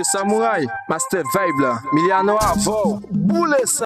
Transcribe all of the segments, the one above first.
Samouraï, Master Vibe là, Miliano Avo, boule ça.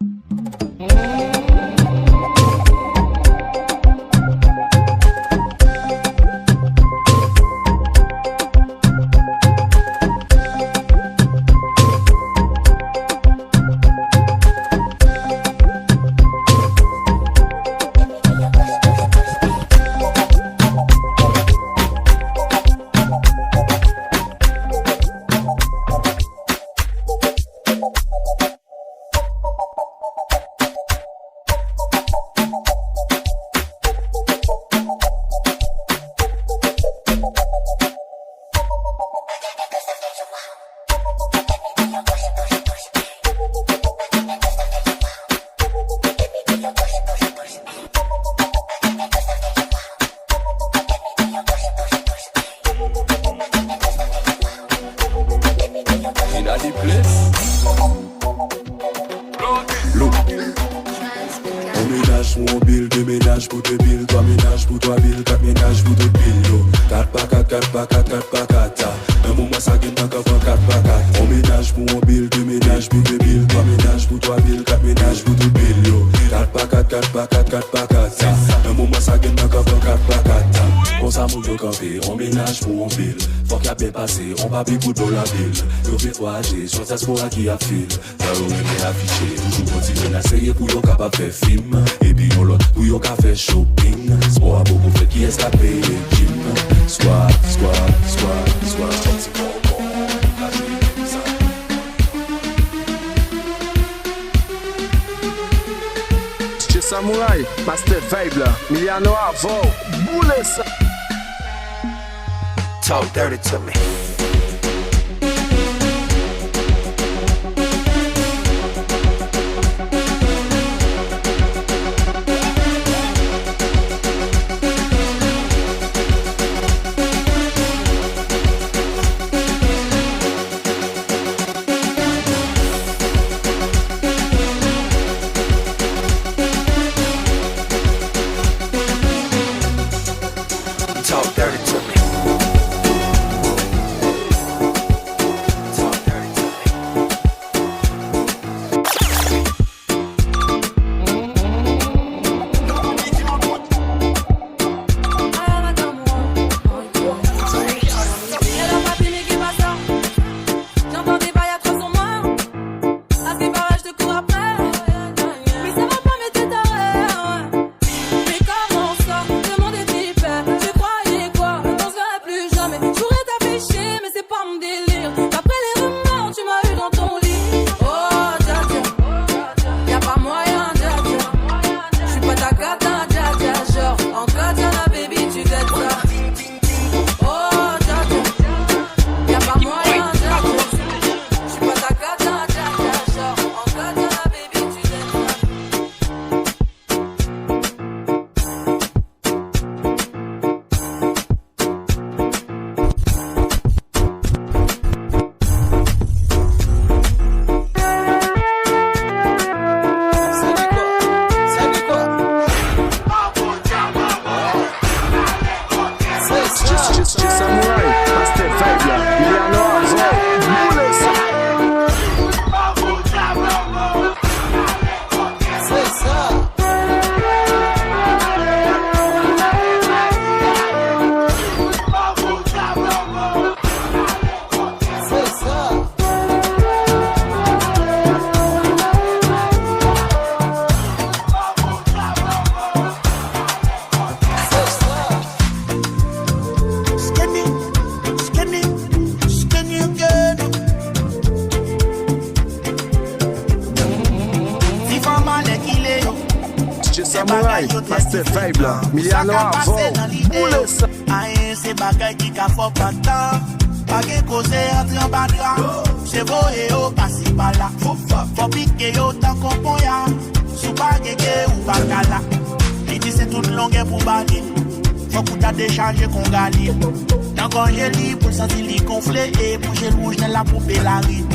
On va bien pour la ville. Yo fait voyager sur cette sport qui a fil. Ça ou est affiché. Toujours continuer à essayer pour yon capable faire film. Et puis on l'autre pour yon capable faire shopping. Sport a beaucoup fait qui escapé gym. Squat. Samouraï, Master Vibe là, Miliano Avo, boule ça. Talk dirty to me. Talk dirty to me. Samouraï, Master Vibe là, Miliano Avo, boule ça. Aïe, c'est bagay qui ka fort pas tant. Pas que cause entre en badra. C'est beau et au passi par là. Faut piquer au tant qu'on poya. Sous pas gege ou pas gala. Il dit c'est toute longue pour baguer. Faut qu'on t'a déchargé qu'on gagne. Dans quand j'ai libre, pour sentir les gonfler et bouger le rouge dans la poupée la ride.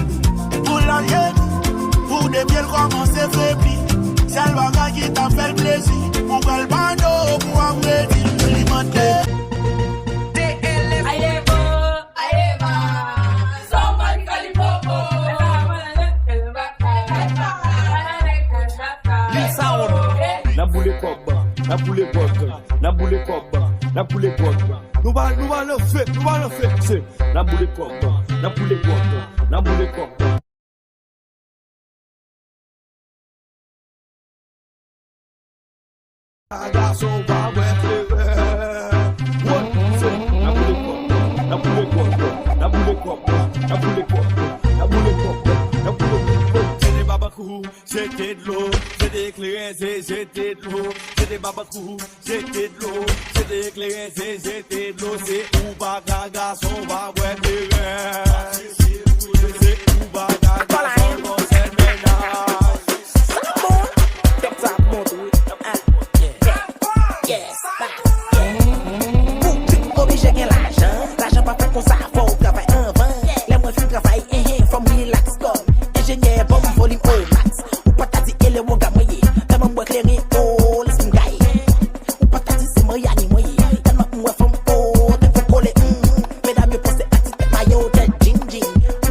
Pour l'enjeu, pour des pieds commencer faibli. C'est le bagage qui t'a fait plaisir. Pour quel bando, pour avoir dit l'alimenter. Aïe, va, n'a boule pop, n'a boule pop, n'a boule pop. Nous va le faire, c'est n'a boule pop, n'a boule pop, n'a boule pop. Garçon va ouais c'est n'a boule pop, n'a boule pop, n'a boule pop, n'a boule pop, n'a boule pop, n'a boule pop. C'est des babacous, c'était de l'eau, c'est des éclairés, c'était de l'eau, c'est des babacous, c'était de l'eau, c'est des éclairés, c'était de l'eau, c'est où baga garçon va ouais c'est où baga garçon va c'est ménage. Obligé gain l'argent pas fait comme ça, faut travailler en vain. Les moins fin travail, from relax comme ingénieur bon volume au max. Ou pas t'as dit elle est mon gars moyen, tellement moi clairé oh laisse me gailler. Ou pas t'as dit c'est moi yani moyen, tellement moi from oh t'es fait coller mesdames me poster attitude maillot de jean jean.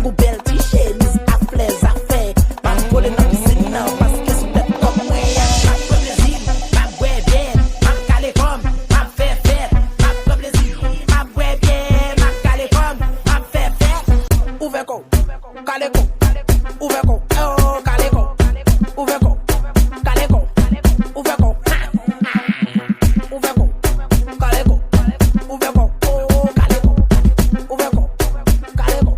Ou belle t-shirt, mis à plaise à faire. Pas coller dans piscine non parce que c'est peut-être comme moi. Pas de plaisir, pas ouais bien, pas calé comme, pas fait fête, pas de plaisir, pas ouais bien, pas calé comme, pas fait fête. Ouvert go, calé go, ouvert go, oh calé go, ouvert go, calé go, ouvert go, ouvert go, calé go, ouvert go, oh calé go, ouvert go, calé go.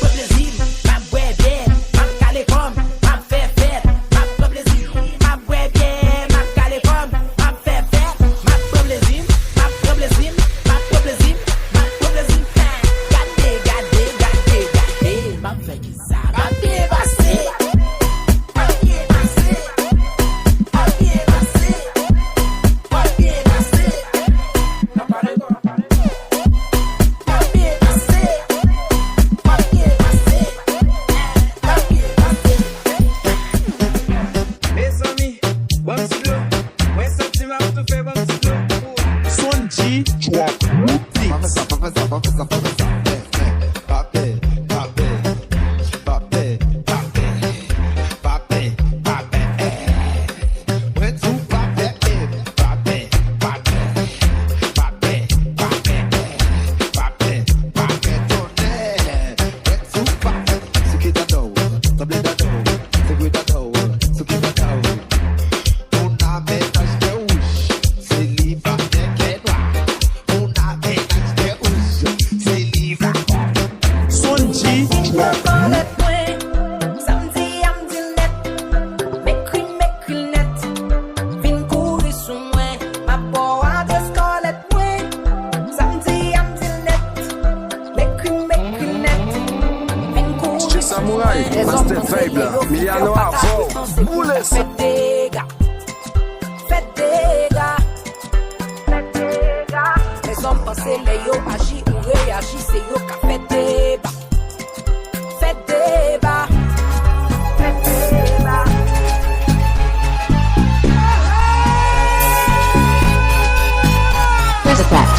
Pas de plaisir, pas ouais bien, pas calé comme, pas fait fête, pas de plaisir, pas ouais bien, pas calé comme, pas fait fête, pas de plaisir, pas de plaisir, pas de plaisir, pas de plaisir. Gardez, m'a fait qui ça, m'a bien passé, m'a bien passé, m'a bien passé, m'a bien passé, m'a bien passé, m'a bien passé. Mes amis, bon slow, ouais sentiment tout fait bon slow. Son G drop. Son G drop. Samedi am di net, make net, vin courir sous moi, ma boa de scarlet way. Samedi am di net, make net, vin courir Chez Samouraï, Master Faible, Miliano Avo, Boule ça. Faites des gars, faites des gars, faites des gars. Les hommes pensent les yo agis ou réagis, c'est yo qui fait débat. Faites débat, faites débat. Where's the cat?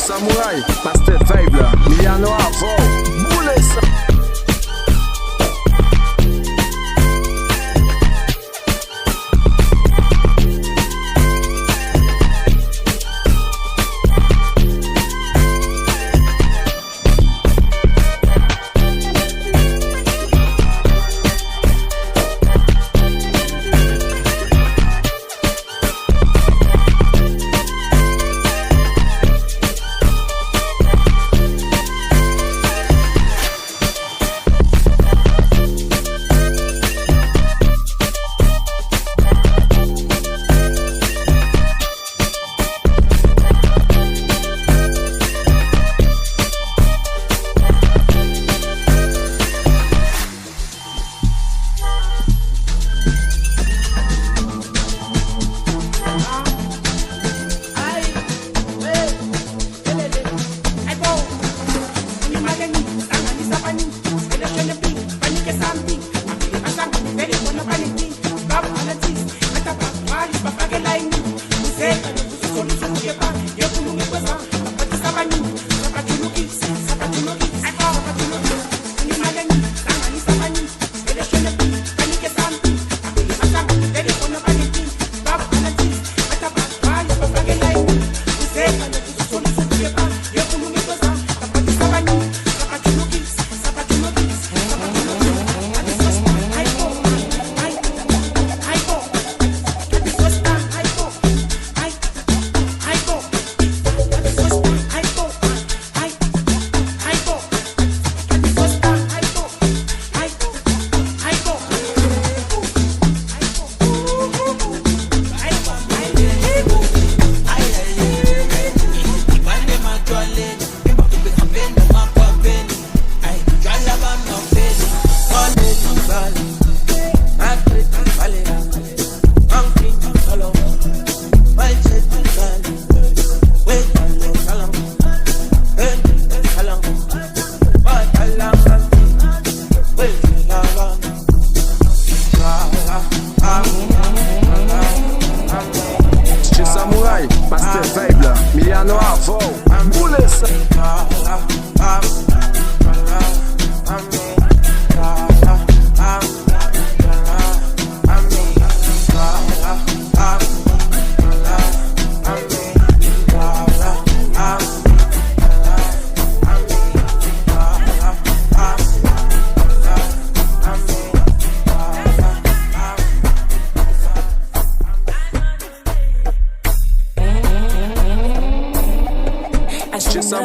Samouraï, Master Faible, Miliano Avo, Boule ça.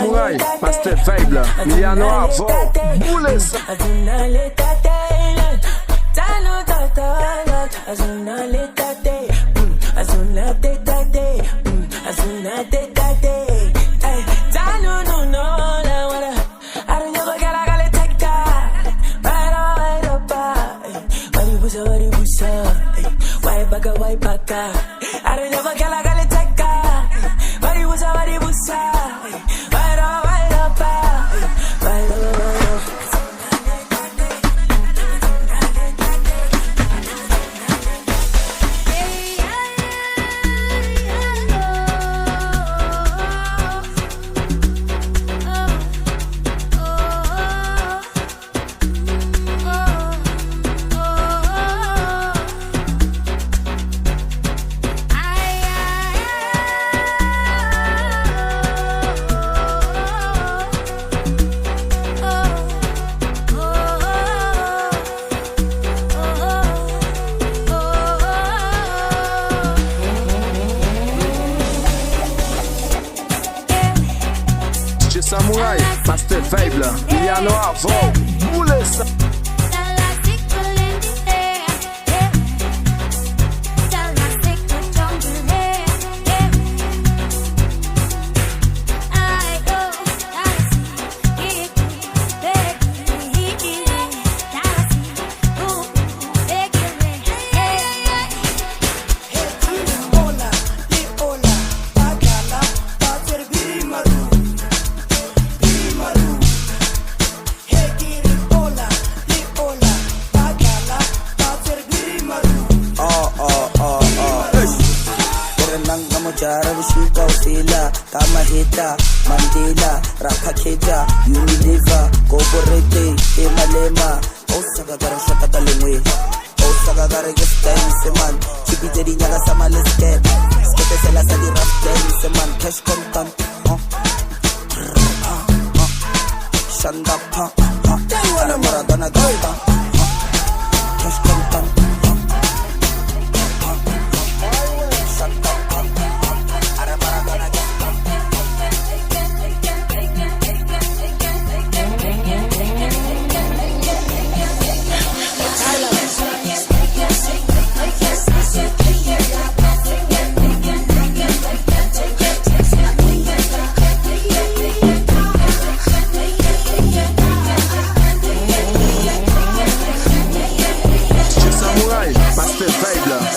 Samouraï, Pasteur Faible, Miliano Avo, Boules. Samouraï, Pasteur Faible, Miliano Avo, Boules. Kama hita, Mandela, Rakakeja, Unilever, Goborete, Emalema, Osagara Shatakalingwe, Osagara Gestain, Seman, Chipiteri Yaga Samaleske, Skepesela Sadi Raften, Seman, Cash Contant, Shandapa, Maradona Gata, Cash Contant.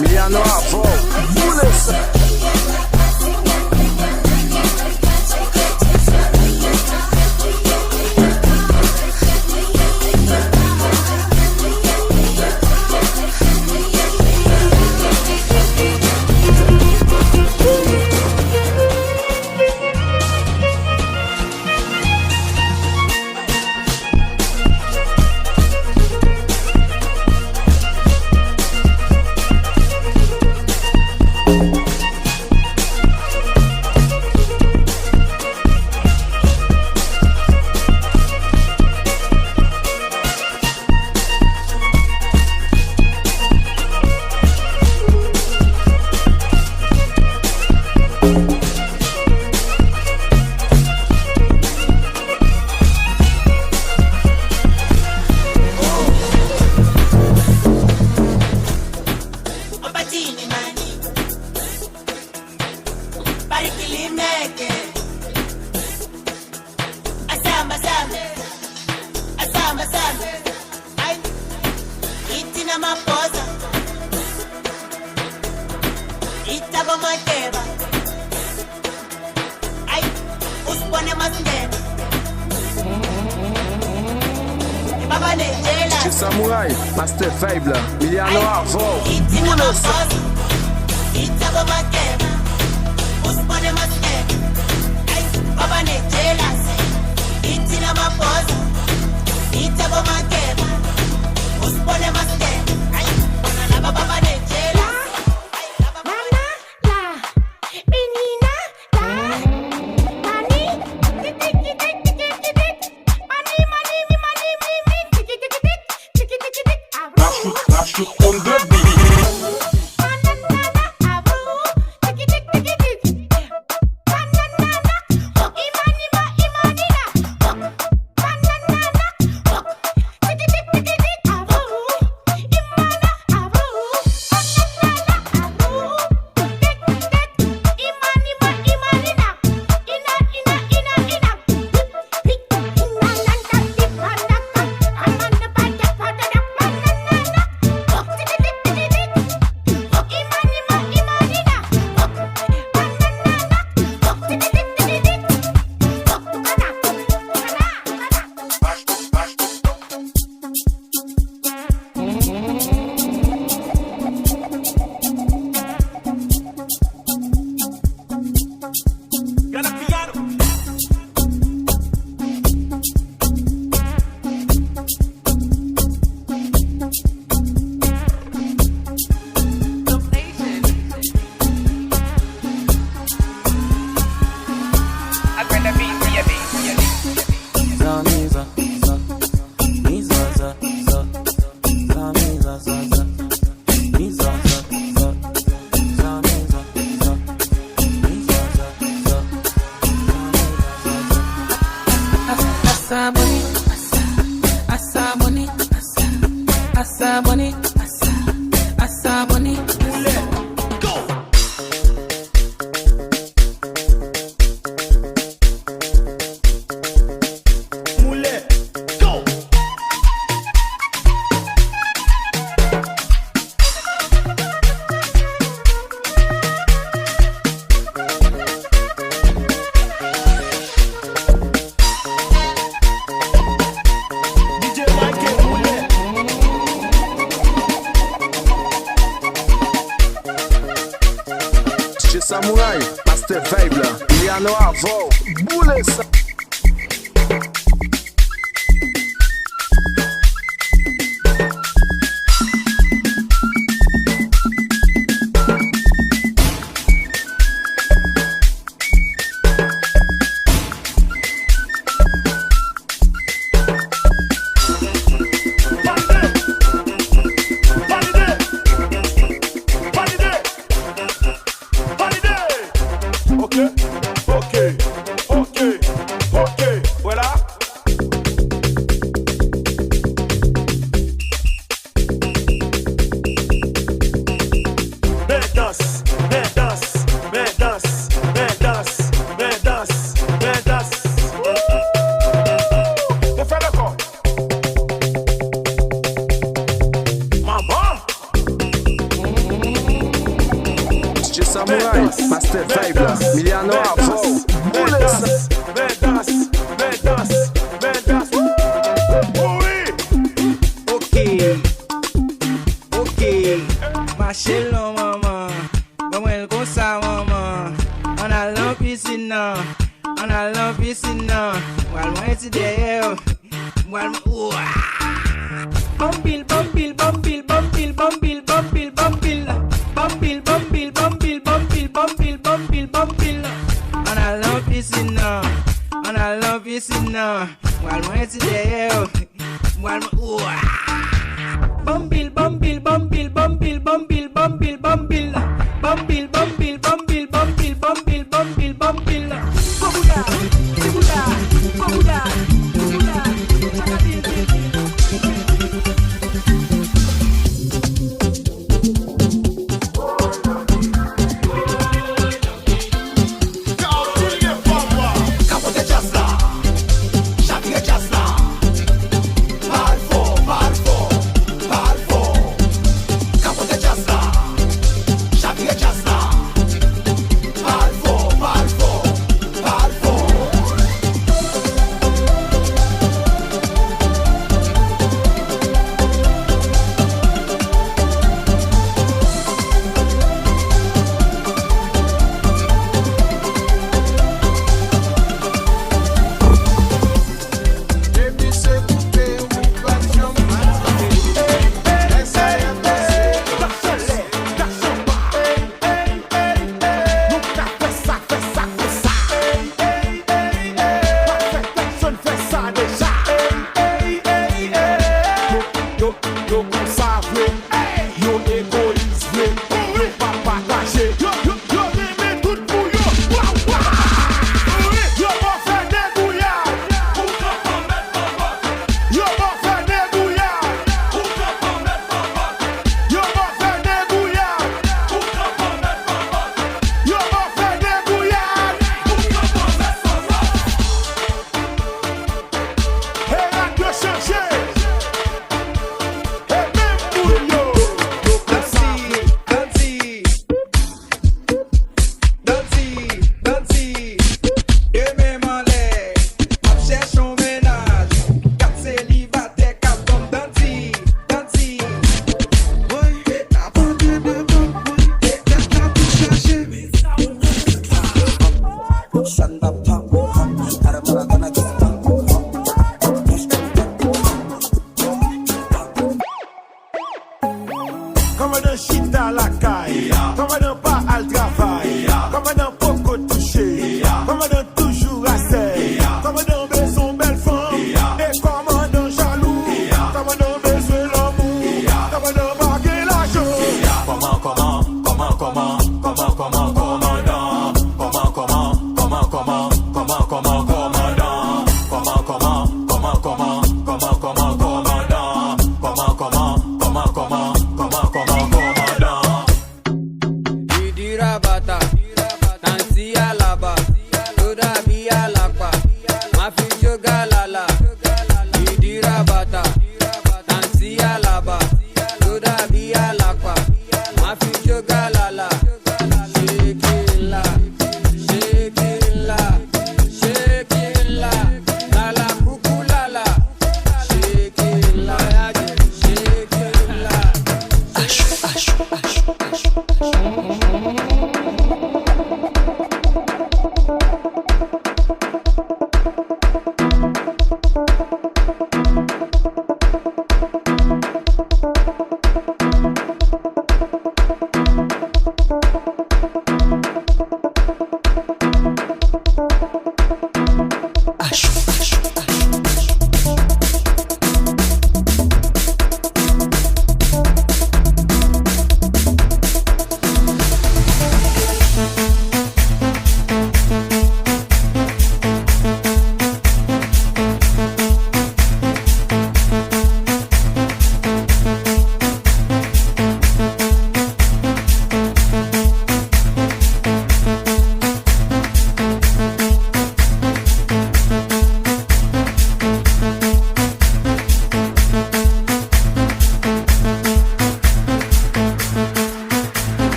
Miliano Avo, Boules. Samouraï, Pasteur Faible, Miliano Avo, Boules. On the beat. Imani Assa Bonnie, Assa Bonnie. Go. Moulet, go. DJ Mike Moulet. Chez Samouraï, Master Faible, Miliano Arvo, Boules. Ok, voilà. Danse, danse, danse, danse, danse, danse. On fait le corps. Maman. Chez Samouraï, Master Faible, Miliano Arvo, Boules. Ok, ma chérie, maman, comment elle comme ça, maman? On a l'piscine, on a l'piscine, moi je suis derrière, moi Bambil, bambil, bambil, bambil, bambil, bambil, bambil, bambil, bambil, bambil, bambil, bambil, bambil, bambil. On a l'piscine, on a l'piscine, moi je suis derrière, moi Bambil, bambil, bambil, bambil, bambil, bambil, bambil, bambil, bambil, bambil, bambil, bambil, bambil, bambil. Bambuda, bambuda, bambuda, bambuda. Just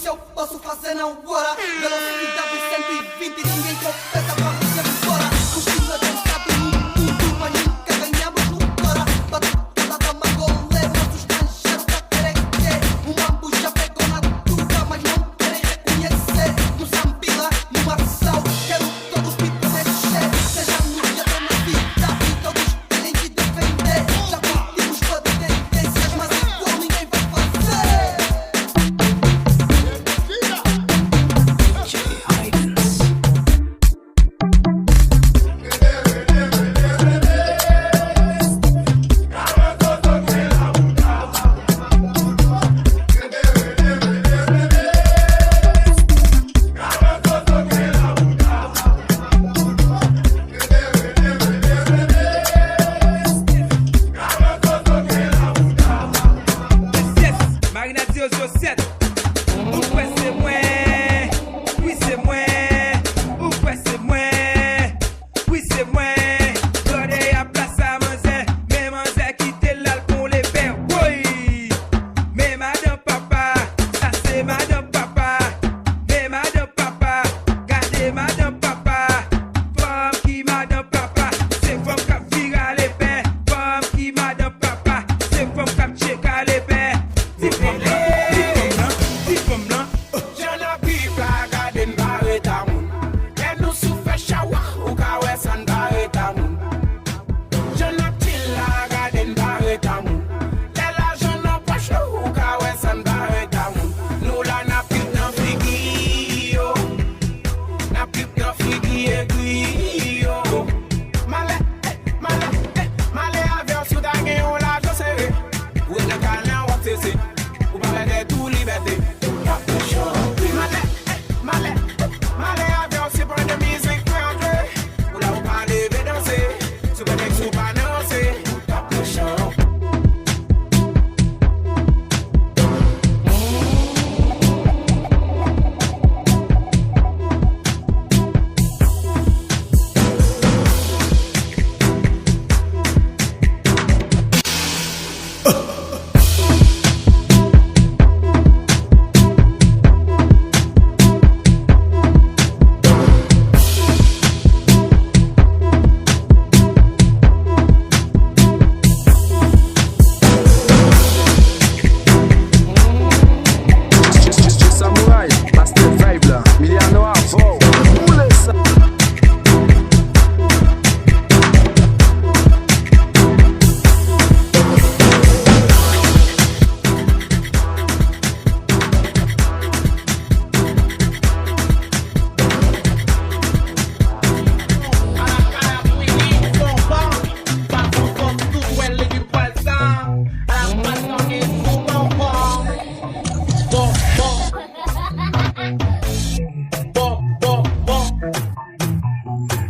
se eu posso fazer não agora. Velocidade 120 e ninguém confessa pra você embora. Cochila dançado no mundo, mas nunca ganhamos lutora. Batucada da Magolé, nosso estrangeiro pra querer ter. O mambo já pegou na tuga, mas não querem reconhecer. No Zambila, no Marçal, quero todos me conhecer. Seja no dia da minha vida e todos terem que defender. Já partimos para tendências, mas igual ninguém vai fazer.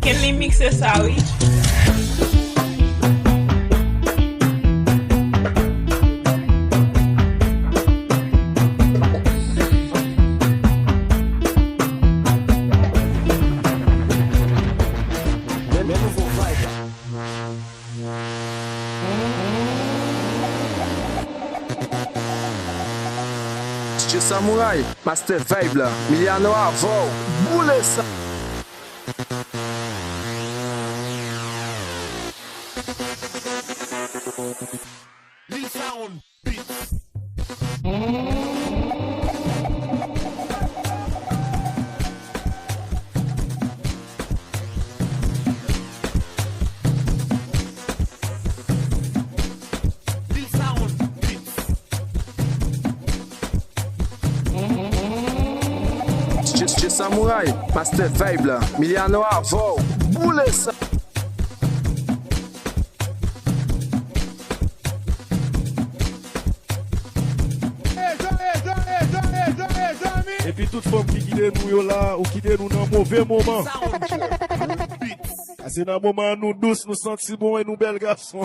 Quem mixe ça, oui? Style Samouraï, Master Vibe là, Miliano Arvo, boule ça. Lil Sound Beats. Lil Sound Beats. Style Samouraï, Master Vibe là, Miliano Arvo, boule ça. Et puis toute femme qui quitte nous là, ou quitte nous dans un mauvais moment. C'est dans un moment nous douces, nous sentons bon et nous belles garçons.